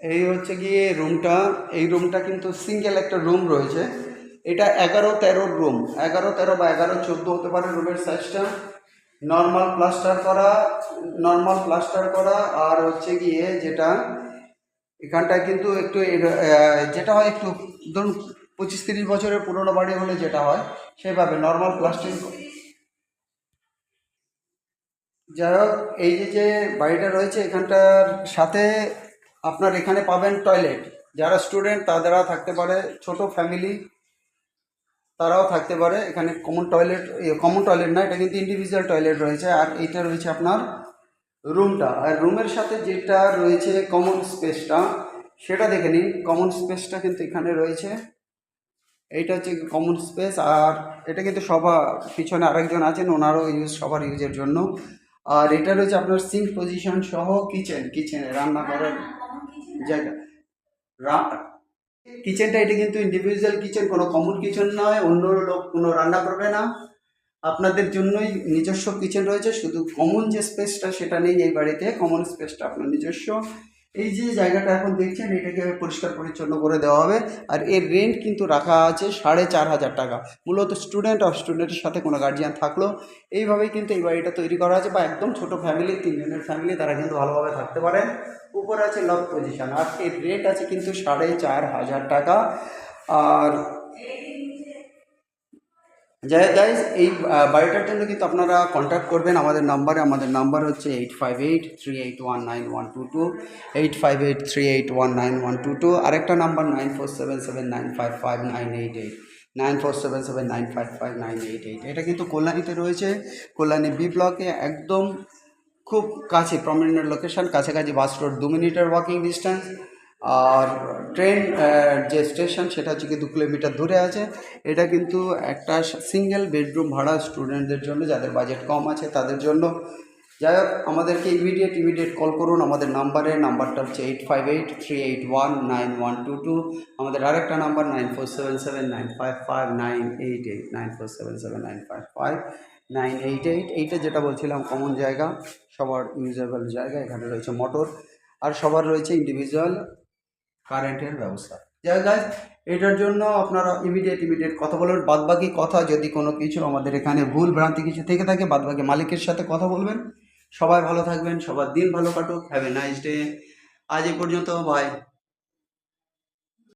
এই হচ্ছে গিয়ে রুমটা। এই রুমটা কিন্তু সিঙ্গেল একটা রুম রয়েছে। এটা 11-13 রুম, 11-13 বা 11-14 হতে পারে রুমের সাইজটা। নর্মাল প্লাস্টার করা আর হচ্ছে গিয়ে যেটা এখানটায় কিন্তু একটু যেটা হয় একটু ধরুন 25-30 বছরের পুরোনো বাড়ি হলে যেটা হয় সেভাবে নর্মাল প্লাস্টারিং। যাই হোক, এই যে বাড়িটা রয়েছে এখানটার সাথে আপনার এখানে পাবেন টয়লেট। যারা স্টুডেন্ট তারা থাকতে পারে, ছোট ফ্যামিলি তারাও থাকতে পারে। এখানে কমন টয়লেট না, এটা কিন্তু ইন্ডিভিজুয়াল টয়লেট রয়েছে। আর এইটা রয়েছে আপনার রুমটা। আর রুমের সাথে যেটা রয়েছে কমন স্পেসটা, সেটা দেখে নিন। কমন স্পেসটা কিন্তু এখানে রয়েছে। এইটা হচ্ছে কমন স্পেস। আর এটা কিন্তু পিছনে আরেকজন আছেন, ওনারও সবার ইউজের জন্য। আর এটা রয়েছে আপনার সিঙ্ক পজিশন সহ কিচেনে রান্না করার জায়গা। কিচেনটা এটা কিন্তু ইন্ডিভিজুয়াল কিচেন, কোনো কমন কিচেন নয়। অন্য লোক কোনো রান্না করবে না, আপনাদের জন্যই নিজস্ব কিচেন রয়েছে। শুধু কমন যে স্পেসটা সেটা নেই এই বাড়িতে, কমন স্পেসটা আপনার নিজস্ব। এই যে জায়গাটা এখন দেখছেন এটাকে পরিষ্কার পরিচ্ছন্ন করে দেওয়া হবে। আর এর রেন্ট কিন্তু রাখা আছে 4,500 টাকা। মূলত স্টুডেন্টের সাথে কোনো গার্জিয়ান থাকলো, এইভাবেই কিন্তু এই বাড়িটা তৈরি করা আছে। বা একদম ছোট ফ্যামিলি, 3 জনের ফ্যামিলি, তারা কিন্তু ভালোভাবে থাকতে পারেন। উপরে আছে লক পজিশন। আর এর রেট আছে কিন্তু 4,500 টাকা। আর যাই গাইজ, এই বাড়িটার জন্য কিন্তু আপনারা কন্ট্যাক্ট করবেন আমাদের নাম্বারে। আমাদের নাম্বার হচ্ছে 8583819122, 8583819122। আরেকটা নাম্বার 9477955988, 9477955988। এটা কিন্তু কল্যাণীতে রয়েছে, কল্যাণী বি ব্লকে, একদম খুব কাছে, প্রমিনেন্ট লোকেশান, কাছাকাছি বাস রোড 2 মিনিটের ওয়াকিং ডিস্টেন্স। আর ট্রেন যে স্টেশন সেটা হচ্ছে কি 2 কিলোমিটার দূরে আছে। এটা কিন্তু একটা সিঙ্গেল বেডরুম ভাড়া স্টুডেন্টদের জন্য, যাদের বাজেট কম আছে তাদের জন্য। যাই হোক, আমাদেরকে ইমিডিয়েট কল করুন আমাদের নাম্বারটা হচ্ছে 8583819122। আমাদের আরেকটা নাম্বার 9477955988, 9477955988। এইটা যেটা বলছিলাম কমন জায়গা, সবার ইউজেবল জায়গা। এখানে রয়েছে মোটর, আর সবার রয়েছে ইন্ডিভিজুয়াল কারেন্টের ব্যবস্থা। যাই গাইজ, এটার জন্য আপনারা ইমিডিয়েট কথা বলবেন। বাদবাকি কথা যদি কোনো কিছু আমাদের এখানে ভুল ভ্রান্তি কিছু থেকে থাকে, বাদবাকি মালিকের সাথে কথা বলবেন। সবাই ভালো থাকবেন, সবার দিন ভালো কাটুক। Have a nice day. আজ এই পর্যন্ত, বাই।